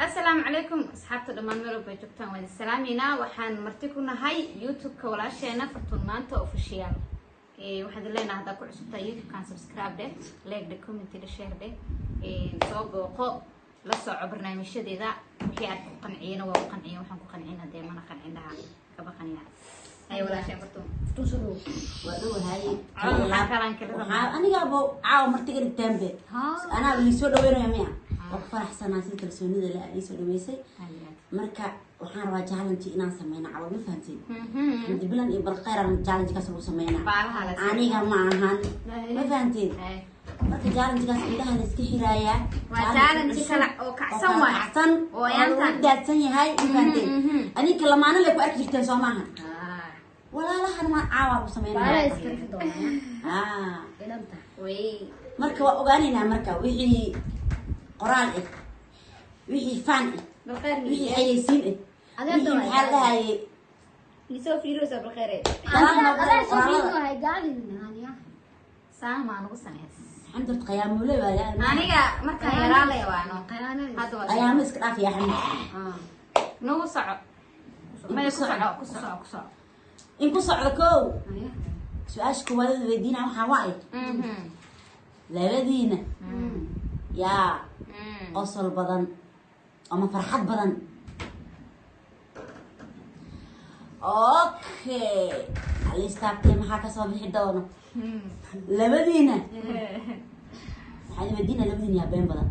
السلام عليكم أصحاب الدمان ملو بيجوكتان وين السلامينا وحان مرتكونا هاي يوتيوب كولاشينا فرطون مانتا أوفيشيال waxaan leeyahay hada ku cusubta YouTube kan subscribe de like de comment de share de soo booqo la soo barnaamijyadeeda wixii aad ku qanciyeen waa ku qanciyeen waxaan ku qancina de mana qancinaha ka baqaniya ay wala sheegato tusuro wadoo hay waxa kalan kala aniga abo caaw martiga dambe ana li soo dhaweynaya miya oo faraxsanaa si kalsoonida la ay soo dhaweysay marka waxaan rabaa challenge inaan sameeyno caawa ma fahanteen bilan iyo balqayr aan challenge ka soo sameeyna aniga ma ahan ma fahanteen marka challenge kaas inta la iska xiraaya waa challenge kala oo kacsan waa kacsan oo aan daadsan yahay ma fahanteen aniga lamaana la ku arki jirteen soo maaha walaalahan ma caawa u sameeyna wala iska rifdo ilanta way marka waa ogaanina marka wixii qoraal ah wixii fan بالخير wixii ayaysiin ah adeerto halahay يسوي فيروس بالخير adeer soo hay gaalin haniya سامع أنا قصني xamdad qiyaamule waa aniga marka yaraalay waano qaraanada hada waa qiyaamo iska dhaaf yaa xamd noo soco ma ku soco in ku socdo koow haniya su'aasha koowaad weydiina waxa waay labadiina yaa qosol badan ama farxad badan okay alistaabtay maxaa ka soo bixi doono labadiina waxaan weydiina labadiina yaa been badan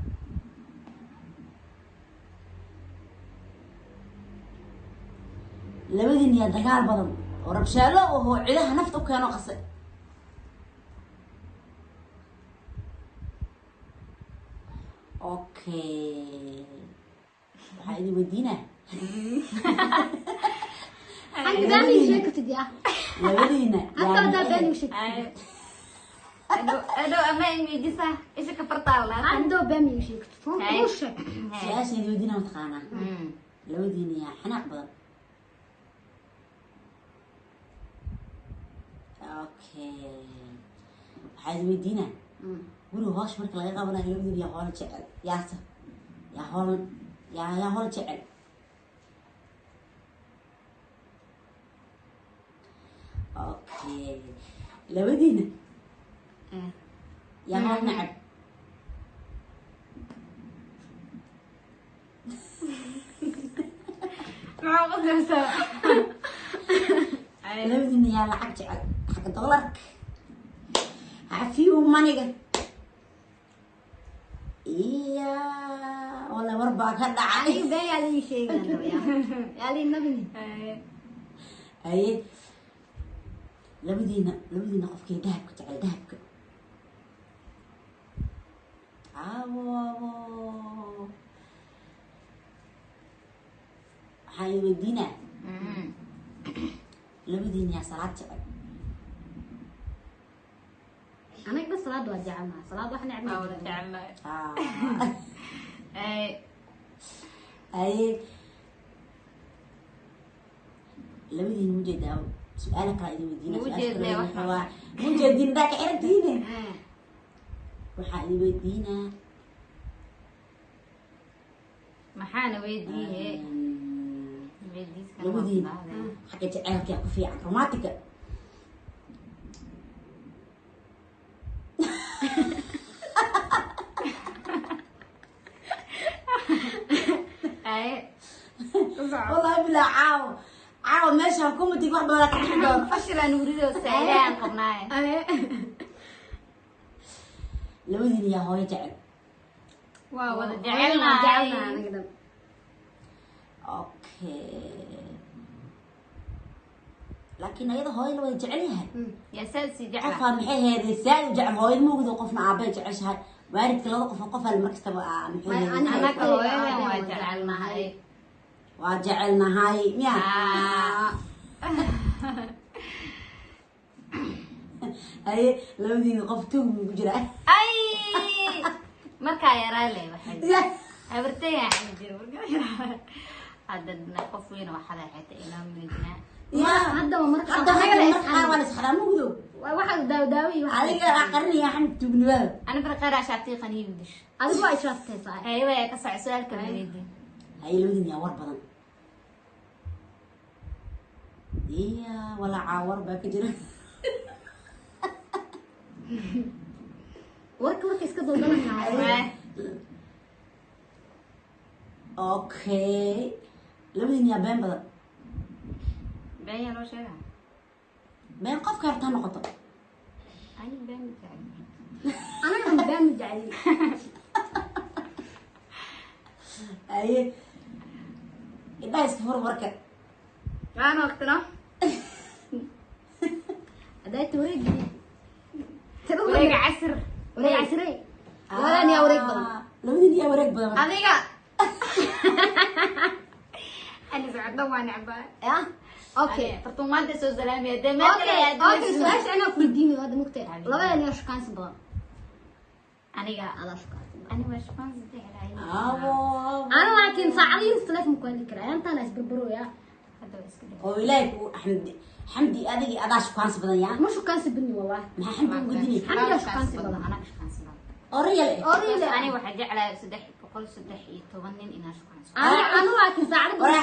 labadiina yaa dagaal badan oo rabshaalo oo ciidaha nafta u keeno qasay okay waxaan idin weydiinaa anti bani sheekatid ya labadiina akala da bani sheek ado ama imijisa isha ka fartaal ando bani sheekatid oo sheek su-aasha idin weydiinaa mataqaanaa labadiina yaa xanaaq badan okay waxaan idin weydiinaa guriga hoosh marka laga qabanayo labadiina yaa hoola jecel yaasa yaa hoola jecel okay labadiina yaa hool nacab maxaa qasaysa labadiina yaa lacag jecel xagga doolarka cafiyu maniga iya wala warbaa ka dhacay ay bani ali sheegano ya ali nabi aye labadiina qofkii dahabka jecel dahabka awo waxaan weydiinaa labadiina yaa salaad jecel anaga salaad waa jecelna salaad wax wada necma jecelnahay aye labadiina mujeedaa su-aala kala idin weydiina mujeedin daa ka xiratiine waxaa idin weydiinaa maxaana weydiiye labadiina xagga jaceylka yaa ku fiican romantica والله بلا عاو ماشي حكومتي واحد ولا كحدود فشل نوريدو سايلان قبناي labadiina yaa hooyo jecel waa wada jecelna jecelnahay anaga okay laakiin ayada hooyo la wada jecel yahay يا سلسي جعل qofaa maxay heeday saa u jecel hooyo mugdo qofna aabay jeceshahay waalidka labada qof hal mar kastaba maxay أنا كهوية وجعلنا هاي waa jecelnahay miya aye labadiina qof tuug ku jira أي مركا يا رالي وحيد عبرتي يا حمد هذا قفوين وحدا حتى إلى مدينة ya hadda marka hadda marka waa la saxraa mugdo waxa daawi adiga aqarni yaa xamd tuugnaa أنا برقرة شعتي قنيم دش adigu waa ishaastay saa أيوة يا كسر سؤال كبير هاي لودين يا ور بدن إيه ولا عاور باكجرا warka iska daldalanahay okay لودين يا بين بدن been loo sheegaa بين قف كارتا نقطة ani been jecel anaga baan jecel أيه إذا يسكفر وركة waan waqtino hadaad wareeg wareeg casir wareeg casray walaan yaa wareeg badan لودين يا ورك بدن adiga ani socdo waan necbaa ya okay fartuun maanta soo salaamiya dee okay su'aasha ana ku diini wada mugtay labada yaa shaqaansi badan aniga ala shaqaansi ani waa shaqaansi jecelahay ana laakiin saacadiin telefoon ku heli karaa intaan isbarbaro ya hadda waa iska dhig ويلاك حمدي أديك أداش كوانس بدن يا ma shaqaansi bini wallahi ما حمدي ودني aniga shaqaansi badan anaga shaqaansi badan أوريال ani waxaa jeclahay 313 nin inaan shaqaansi ana laakiin saacadiin ولا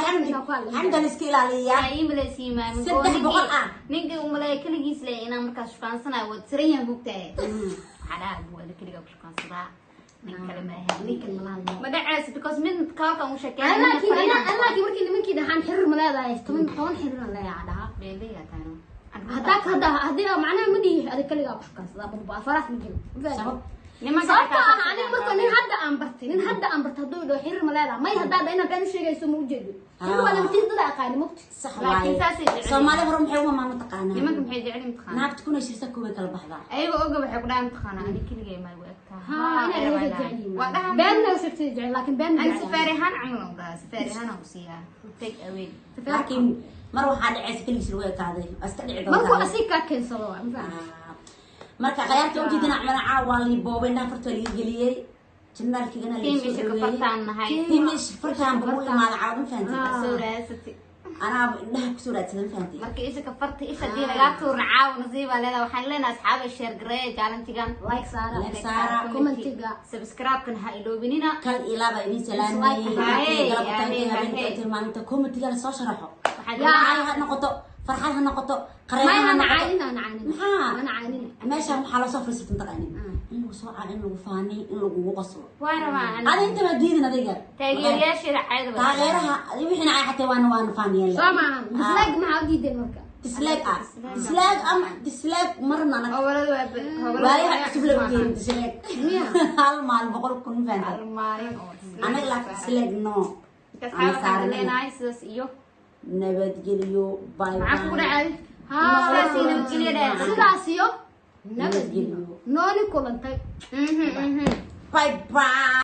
حمدي الاسكيل عليا iimaleesiimaan saddex boqol ah ninka uu maleeyo kaligiis leh inaan markaas shaqaansanayo waa tiran yahay bugtahay waxaa dhaha buuada kaliga ku shaqaansadaa nin kale ma ahayn ninkan malaha ma dhacays because mid kaalkan u sheekeeyay ana laakiin markii nimankii dhaxan xiriir ma leedahay 10 xiriir la leeyahay beeliya taano hadii macnaha ma dhihi adiga kaliga ku shaqaansada baba farax ma jiro سبب nimanka sababta ah aniga marka nin hadda aan bartay haduu dhaw xiriir ma leedahay may hadda ina been sheegayso ma ujeedo xiriir wala matiidada aqaan mugti صح laakiin واي saasay jecel Soomaali horum xeewa ma mataqaana nimanka maxay jecel imtixaan naagta kuna shirsa kuwa kala baxda ayaga oga waxay ku dhahan imtixaan ani kaliya ma u egtaa ha ina ay jeceliin waa dhahan been ma sheegtay jecel laakiin been ani safaarihan camal oo daa safaarihan oo siiya take away laakiin mar waxa dhacaysa kaligiis lagu ekaaday iska dhici markuu doonta asii ka keensado ma fahmi marka qayaarta u jeedina cumana caawa li boobay farta la geliyay jannaalkigana la tiim soo isha ka dhaweeyay fartaan nahay tiimish fartaan buu imaada caawin faanti soo raasati ana indhaha ku soo raadsadan faanti marka isha ka farta isha dii laga tuurna caaw nasiiba leedahay waxaan leenahay asxaabay share gareey jaalantigan like saara Like saara, commentiga subscribe kan ha iloobinina kal ilaaba idin salaamay Hey, galabta hey, habeenka hey. tilmaamta commentiga la soo sharaxo waxaa yaa jeclahay ha noqoto farxad ha noqoto ما qareeha ha أنا noqoto عاينة أنا عاينة maxaa أنا عاينة meeshaan waxaa loo soo fariisatay taqaanin in lagu soo caayo in lagu faanay in lagu qasbo waa rabaa ada inta ma diidin adiga taageerayaasheeda caayada taageeraha wixina ay xatay waana faaniyeen سامع dislike ما عادي ده مركا dislaag ama dislaag marna anaga howlada waayaha cusub la geeyay dislaag hal maal 100 kun faanta maalin oo anaga la dislaag no kasxaabada leenahay sidaas iyo nabadgelyo bye maxaa ku dhacay ها sidaas iyo nabadgelyo dheer سلاسيو nabadgelyo نوني كولنتاي bye bye